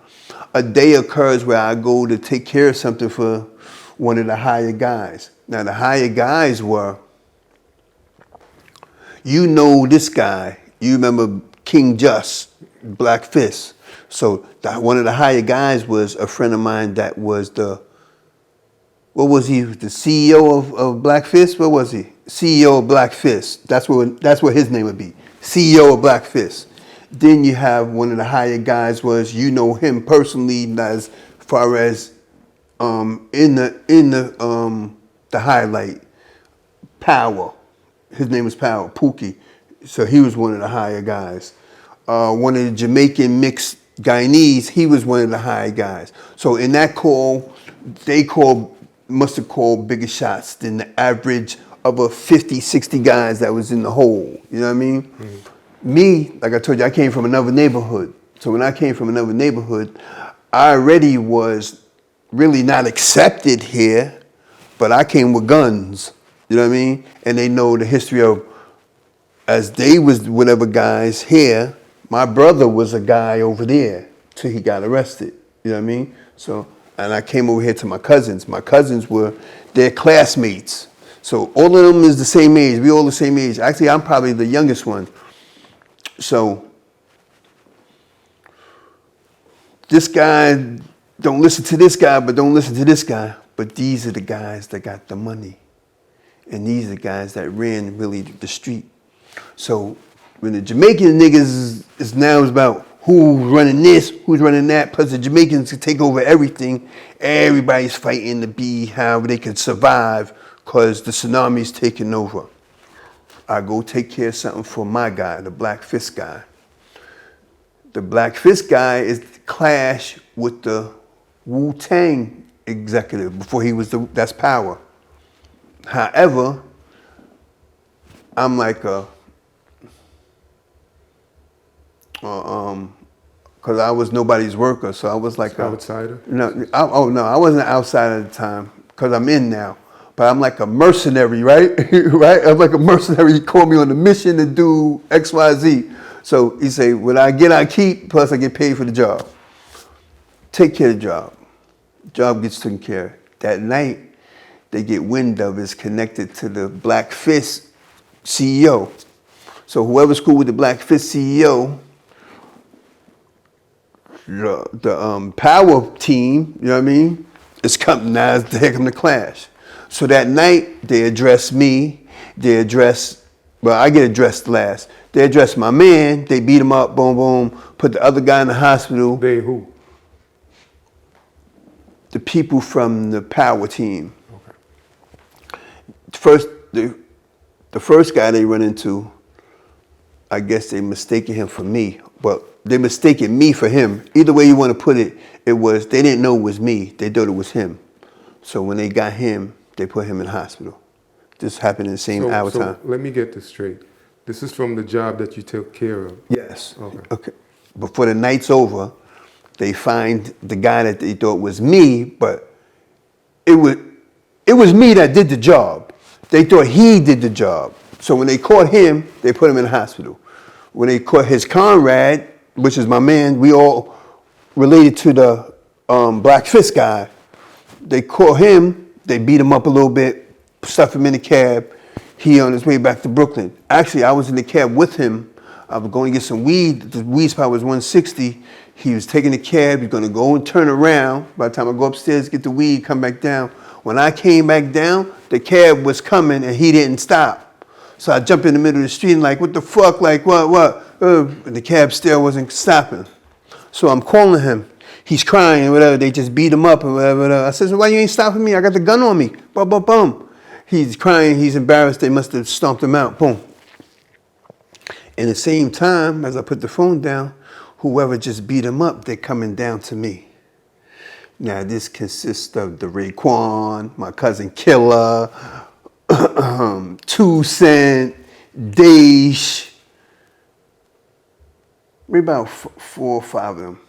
a day occurs where I go to take care of something for one of the higher guys. Now the higher guys were, you know this guy, you remember King Just, Black Fist. So one of the higher guys was a friend of mine that was what was he, the CEO of Black Fist? What was he? CEO of Black Fist. That's what his name would be, CEO of Black Fist. Then you have one of the higher guys was, you know him personally as far as in the highlight, Power. His name was Power, Pookie. So he was one of the higher guys. One of the Jamaican mixed Guyanese, he was one of the higher guys. So in that call, they must have called bigger shots than the average of a 50, 60 guys that was in the hole. You know what I mean? Mm-hmm. Me, like I told you, I came from another neighborhood. So when I came from another neighborhood, I already was really not accepted here, but I came with guns. You know what I mean? And they know the history of, as they was whatever guys here, my brother was a guy over there till he got arrested. You know what I mean? So, and I came over here to my cousins. My cousins were their classmates. So all of them is the same age. We all the same age. Actually, I'm probably the youngest one. So this guy, don't listen to this guy, but don't listen to this guy. But these are the guys that got the money. And these are the guys that ran really the street. So when the Jamaican niggas is now about who's running this, who's running that, plus the Jamaicans can take over everything. Everybody's fighting to be however they can survive because the tsunami's taking over. I go take care of something for my guy, the Black Fist guy. The Black Fist guy is the clash with the Wu-Tang executive before he was that's power. However, I'm like because I was nobody's worker, so I was like Outsider? No, I wasn't an outsider at the time because I'm in now. But I'm like a mercenary, right? Right? I'm like a mercenary. He called me on a mission to do X, Y, Z. So he say, what I get, I keep, plus I get paid for the job. Take care of the job. Job gets taken care of. That night, they get wind of it's connected to the Black Fist CEO. So whoever's cool with the Black Fist CEO, the power team, you know what I mean, is coming now, they're coming to clash. So that night, they address me, I get addressed last. They address my man, they beat him up, boom, boom, put the other guy in the hospital. They who? The people from the power team. Okay. The first guy they run into, I guess they mistaken him for me, but they mistaken me for him. Either way you want to put it, they didn't know it was me, they thought it was him. So when they got him, they put him in the hospital. This happened in the same hour time. Let me get this straight. This is from the job that you took care of? Yes. Okay. Before the night's over, they find the guy that they thought was me, but it was me that did the job. They thought he did the job. So when they caught him, they put him in the hospital. When they caught his comrade, which is my man, we all related to the Black Fist guy. They caught him, they beat him up a little bit, stuffed him in the cab. He on his way back to Brooklyn. Actually, I was in the cab with him. I was going to get some weed. The weed spot was 160. He was taking the cab. He's going to go and turn around. By the time I go upstairs, get the weed, come back down. When I came back down, the cab was coming and he didn't stop. So I jumped in the middle of the street and like, what the fuck? Like, what? And the cab still wasn't stopping. So I'm calling him. He's crying and whatever. They just beat him up and whatever. I said, so why you ain't stopping me? I got the gun on me. Bum, bum, bum. He's crying. He's embarrassed. They must have stomped him out. Boom. In the same time, as I put the phone down, whoever just beat him up, they're coming down to me. Now, this consists of the Raekwon, my cousin Killer, 2 Cent, Dash, maybe about 4 or 5 of them.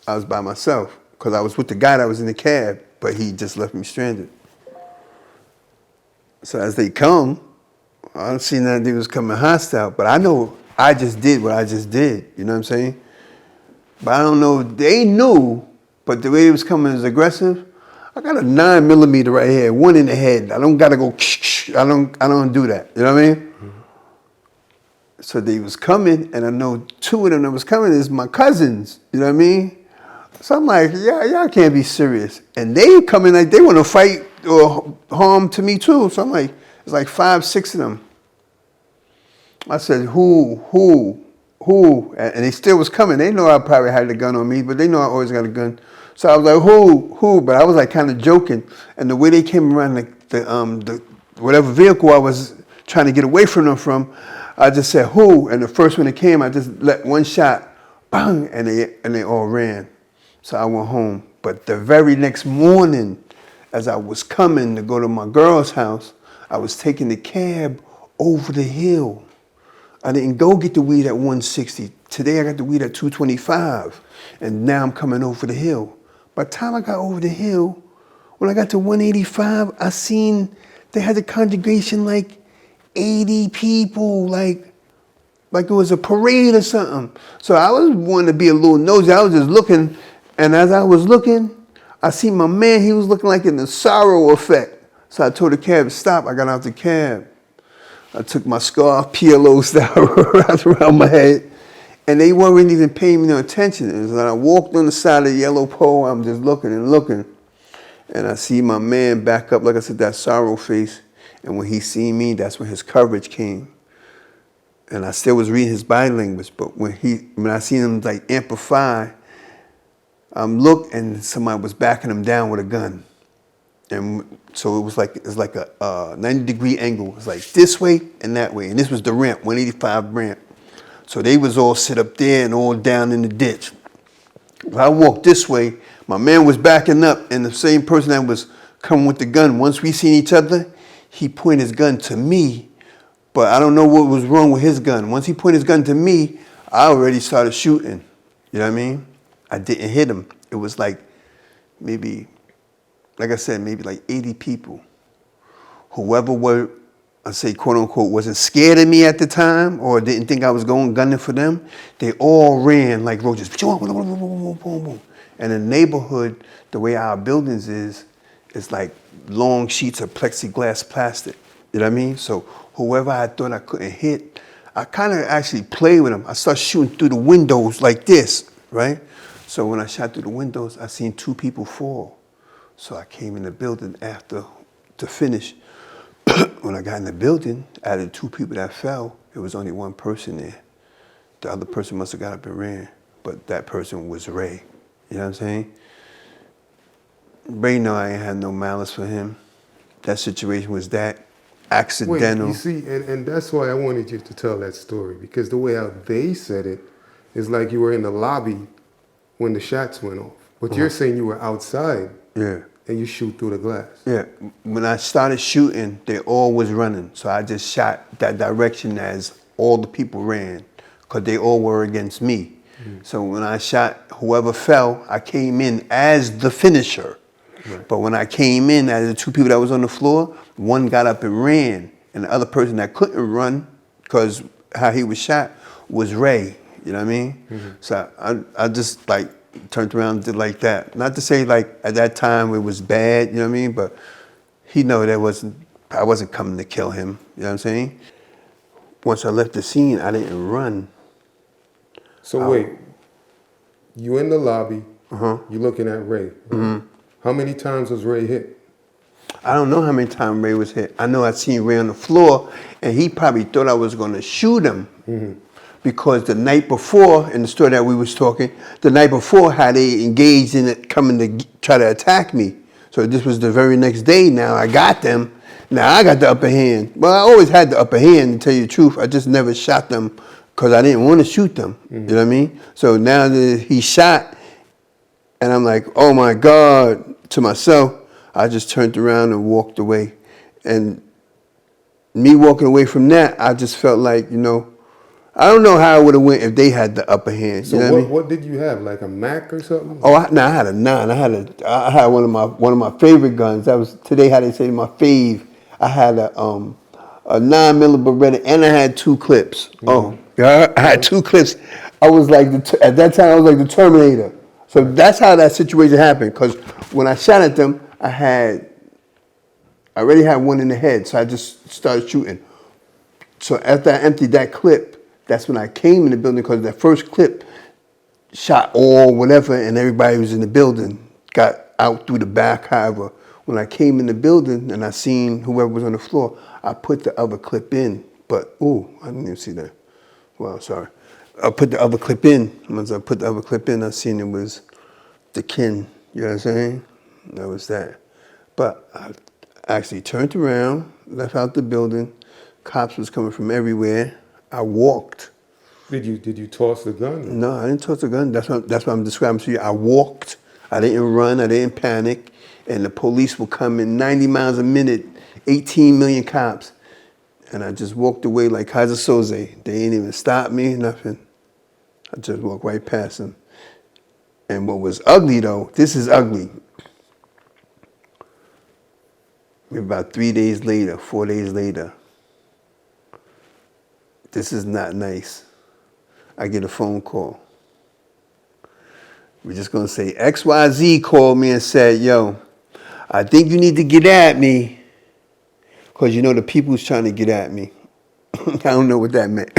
I was by myself because I was with the guy that was in the cab, but he just left me stranded. So as they come, I don't see that they was coming hostile, but I know I just did what I just did. You know what I'm saying? But I don't know, they knew, but the way it was coming is aggressive. I got a 9mm right here, one in the head. I don't gotta go, I don't do that. You know what I mean? Mm-hmm. So they was coming, and I know 2 of them that was coming is my cousins. You know what I mean? So I'm like, yeah, y'all can't be serious. And they come in like they want to fight or harm to me too. So I'm like, it's like 5, 6 of them. I said, who? And they still was coming. They know I probably had the gun on me, but they know I always got a gun. So I was like, who? But I was like kind of joking. And the way they came around the whatever vehicle I was trying to get away from them from, I just said, who? And the first one that came, I just let one shot, bang, and they all ran. So I went home. But the very next morning, as I was coming to go to my girl's house, I was taking the cab over the hill. I didn't go get the weed at 160. Today I got the weed at 225. And now I'm coming over the hill. By the time I got over the hill, when I got to 185, I seen they had the congregation like 80 people, like it was a parade or something. So I was wanting to be a little nosy. I was just looking, and as I was looking, I seen my man, he was looking like in the sorrow effect. So I told the cab to stop. I got out the cab. I took my scarf, PLO Style, wrapped around my head, and they weren't even paying me no attention. And when I walked on the side of the yellow pole, I'm just looking and looking. And I see my man back up, like I said, that sorrow face. And when he seen me, that's when his coverage came. and I still was reading his body language. But when I seen him like amplify, look, and somebody was backing him down with a gun, and so it's like a 90-degree angle. It was like this way and that way, and this was the ramp, 185 ramp. So they was all sit up there and all down in the ditch. If I walked this way, my man was backing up, and the same person that was coming with the gun, once we seen each other, he pointed his gun to me, but I don't know what was wrong with his gun. Once he pointed his gun to me, I already started shooting. You know what I mean? I didn't hit him. It was like maybe, like I said, maybe like 80 people. Whoever were, I say quote unquote, wasn't scared of me at the time or didn't think I was going gunning for them, they all ran like roaches. And in the neighborhood, the way our buildings is, it's like long sheets of plexiglass plastic. You know what I mean? So whoever I thought I couldn't hit, I kind of actually played with them. I started shooting through the windows like this, right? So when I shot through the windows, I seen 2 people fall. So I came in the building after to finish. When I got in the building, out of the 2 people that fell, it was only 1 person there. The other person must have got up and ran, but that person was Ray. You know what I'm saying? Ray know I ain't had no malice for him. That situation was that accidental. Wait, you see, and that's why I wanted you to tell that story, because the way how they said it is like you were in the lobby when the shots went off. But you're saying you were outside. Yeah. And you shoot through the glass. Yeah. When I started shooting, they all was running. So I just shot that direction as all the people ran, because they all were against me. So when I shot whoever fell, I came in as the finisher. Right. But when I came in, as the 2 people that was on the floor, 1 got up and ran, and the other person that couldn't run, because how he was shot, was Ray. You know what I mean? So I just like turned around and did like that. Not to say like at that time it was bad, you know what I mean? But he know I wasn't coming to kill him. You know what I'm saying? Once I left the scene, I didn't run. So wait, you in the lobby, you looking at Ray. Right? How many times was Ray hit? I don't know how many times Ray was hit. I know I seen Ray on the floor, and he probably thought I was going to shoot him. Because the night before, in the story that we was talking, the night before how they engaged in it coming to try to attack me. So this was the very next day. Now I got them. Now I got the upper hand. Well, I always had the upper hand, to tell you the truth. I just never shot them because I didn't want to shoot them. You know what I mean? So now that he shot, and I'm like, oh my God, to myself, I just turned around and walked away. And me walking away from that, I just felt like, you know, I don't know how it would have went if they had the upper hand. So you know what did you have, like a Mac or something? Oh, I had a 9. I had one of my favorite guns. That was today how they say my fave. I had a 9mm Beretta, and I had 2 clips. Oh, yeah, I had 2 clips. I was like at that time I was like the Terminator. So that's how that situation happened. Because when I shot at them, I already had 1 in the head, so I just started shooting. So after I emptied that clip, that's when I came in the building, because that first clip shot all whatever, and everybody was in the building, got out through the back. However, when I came in the building and I seen whoever was on the floor, I put the other clip in. But, ooh, I didn't even see that. Well, sorry. I put the other clip in. Once I put the other clip in, I seen it was the kin. You know what I'm saying? That was that. But I actually turned around, left out the building. Cops was coming from everywhere. I walked. Did you toss the gun? No, I didn't toss the gun. That's what I'm describing to you. I walked. I didn't run. I didn't panic. And the police were coming 90 miles a minute, 18 million cops. And I just walked away like Kaiser Soze. They ain't even stopped me, nothing. I just walked right past them. And what was ugly, though, this is ugly. About 3 days later, 4 days later, this is not nice. I get a phone call. We're just going to say XYZ called me and said, yo, I think you need to get at me, because you know the people's trying to get at me. I don't know what that meant.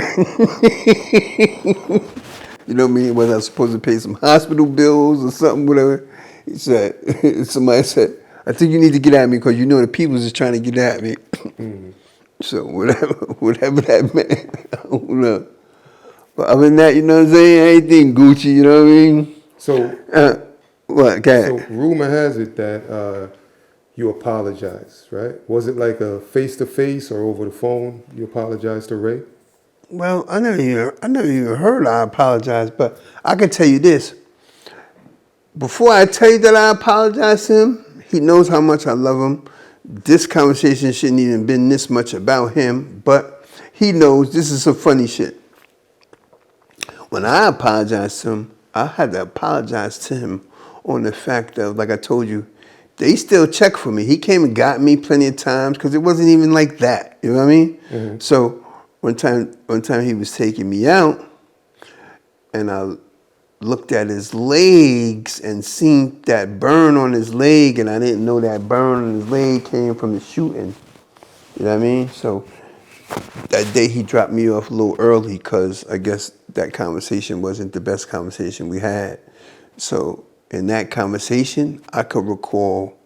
You know what I mean? Whether I was supposed to pay some hospital bills or something, whatever. He said, somebody said, I think you need to get at me because you know the people's just trying to get at me. So whatever that meant, I don't know. But other than that, you know what I'm saying? Anything Gucci, you know what I mean? So, What, so Cat? rumor has it that you apologized, right? Was it like a face-to-face or over the phone? You apologized to Ray? Well, I never even heard I apologize, but I can tell you this. Before I tell you that I apologize to him, he knows how much I love him. This conversation shouldn't even been this much about him, but he knows this is some funny shit. When I apologized to him, I had to apologize to him on the fact of, like I told you, they still check for me. He came and got me plenty of times because it wasn't even like that. You know what I mean? Mm-hmm. So one time he was taking me out, and I looked at his legs and seen that burn on his leg, and I didn't know that burn on his leg came from the shooting. You know what I mean? So that day he dropped me off a little early because I guess that conversation wasn't the best conversation we had. So in that conversation, I could recall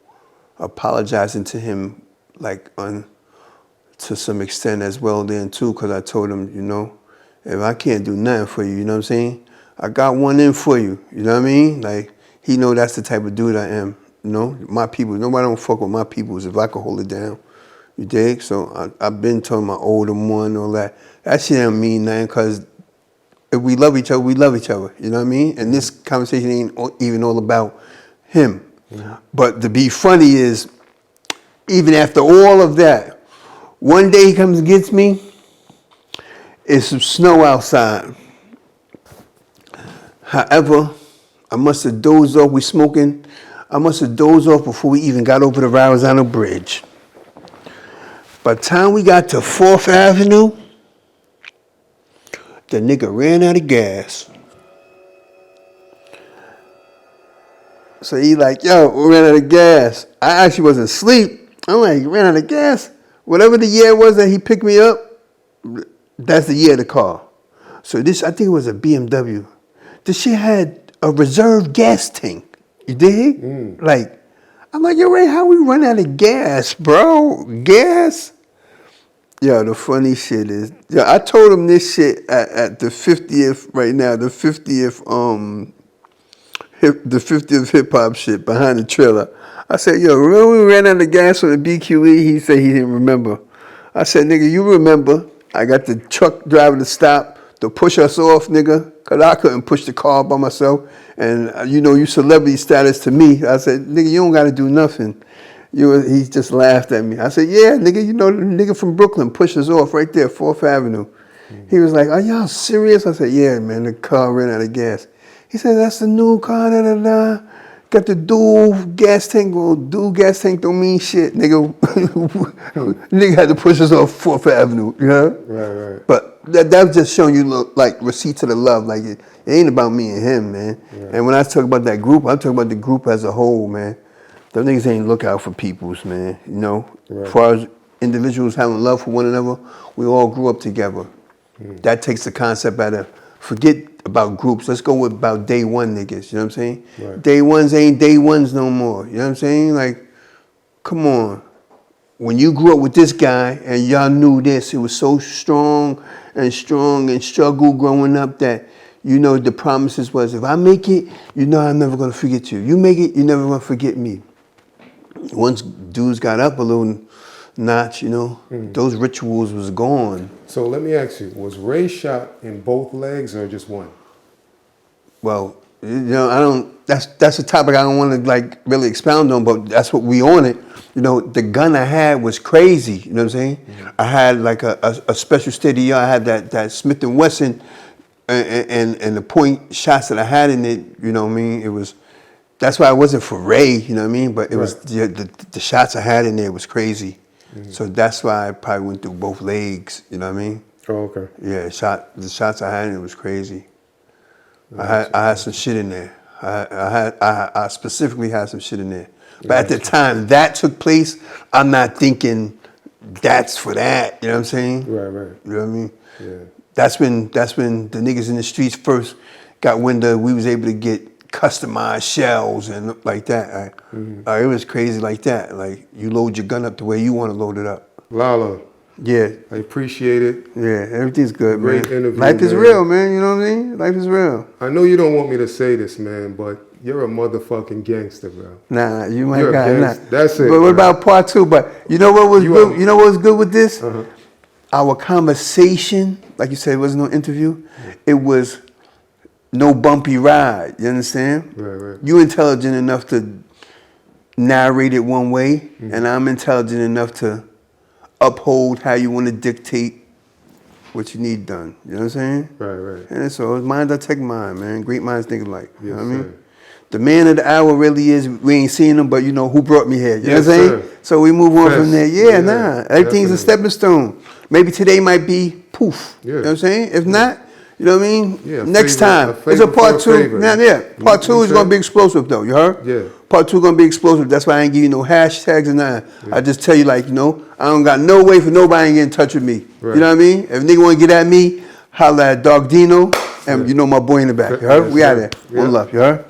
apologizing to him like to some extent as well then too, because I told him, you know, if I can't do nothing for you, you know what I'm saying? I got one in for you, you know what I mean? Like, he know that's the type of dude I am, you know? My people, nobody don't fuck with my peoples if I could hold it down, you dig? So I've been telling my older one, all that. That shit don't mean nothing, because if we love each other, we love each other, you know what I mean? And this conversation ain't even all about him. Mm-hmm. But to be funny is, even after all of that, one day he comes and gets me, it's some snow outside. However, I must have dozed off, we smoking, I must have dozed off before we even got over the Verrazano Bridge. By the time we got to 4th Avenue, the nigga ran out of gas. So he like, yo, we ran out of gas. I actually wasn't asleep. I'm like, ran out of gas? Whatever the year was that he picked me up, that's the year of the car. So this, I think it was a BMW. This shit had a reserve gas tank. You dig? Like, I'm like, yo, Ray, how we run out of gas, bro? Gas? Yo, the funny shit is, yo, I told him this shit at the 50th, right now, the 50th hip hop shit behind the trailer. I said, yo, remember we ran out of gas on the BQE? He said he didn't remember. I said, nigga, you remember. I got the truck driver to stop to push us off, nigga, because I couldn't push the car by myself. And you know, you celebrity status to me. I said, nigga, you don't got to do nothing. He just laughed at me. I said, yeah, nigga, you know, the nigga from Brooklyn pushed us off right there, 4th Avenue. He was like, are y'all serious? I said, yeah, man, the car ran out of gas. He said, that's the new car, da-da-da. Got the dual gas tank. Well, dual gas tank don't mean shit, nigga. Nigga had to push us off 4th Avenue, you know? Right. But that was just showing you, like, receipts of the love. Like, it ain't about me and him, man. Right. And when I talk about that group, I'm talking about the group as a whole, man. Those niggas ain't look out for peoples, man, you know? Right. As far as individuals having love for one another, we all grew up together. That takes the concept out of, forget about groups. Let's go with about day one niggas, you know what I'm saying? Right. Day ones ain't day ones no more, you know what I'm saying? Like, come on. When you grew up with this guy and y'all knew this, it was so strong and struggle growing up that, you know, the promises was, if I make it, you know I'm never gonna forget you. You make it, you're never gonna forget me. Once dudes got up a little notch, you know, those rituals was gone. So let me ask you, was Ray shot in both legs or just one? Well, you know, that's a topic I don't want to like really expound on, but that's what we on it. You know, the gun I had was crazy, you know what I'm saying? I had like a special steady, I had that Smith & Wesson and the point shots that I had in it, you know what I mean? That's why it wasn't for Ray, you know what I mean? But it was, the shots I had in there was crazy. So that's why I probably went through both legs, you know what I mean? Oh, okay. Yeah, the shots I had in it was crazy. I had some shit in there. I specifically had some shit in there. But at the time that took place, I'm not thinking that's for that, you know what I'm saying? Right. You know what I mean? Yeah. That's when the niggas in the streets first got wind of we was able to get customized shells and like that. It was crazy like that. Like, you load your gun up the way you want to load it up. LaLa, Yeah. I appreciate it. Yeah, everything's good, Great man. interview, Life is man. real, man. You know what I mean? Life is real. I know you don't want me to say this, man, but you're a motherfucking gangster, bro. Nah, you my You're a guy. Nah. gangster. That's it. But what bro. about part two? But you know what was You good? are- You know what was good with this? Uh-huh. Our conversation, like you said, it wasn't no interview. It was no bumpy ride. You understand? Right. You intelligent enough to narrate it one way, and I'm intelligent enough to uphold how you want to dictate what you need done. You know what I'm saying? Right. And so it's mind I take mine, man. Great minds think alike. You know what I mean? sir. The man of the hour really is, we ain't seen him, but you know who brought me here. You know Yes, what I'm saying? sir. So we move on Fest. from there. Yeah, Everything's definitely. a stepping stone. Maybe today might be poof. Yeah. You know what I'm saying? If not, you know what I mean? Yeah, Next favor- time. a It's favor a part for a two. favor. Now, yeah. Part two You is going to said? be explosive, though. You heard? Yeah. Part two going to be explosive. That's why I ain't give you no hashtags and nothing. I just tell you, like, you know, I don't got no way for nobody to get in touch with me. Right. You know what I mean? If a nigga want to get at me, holla at Dog Dino, and you know my boy in the back. You heard? Yes, We out sir. there. Yeah. One love. You heard?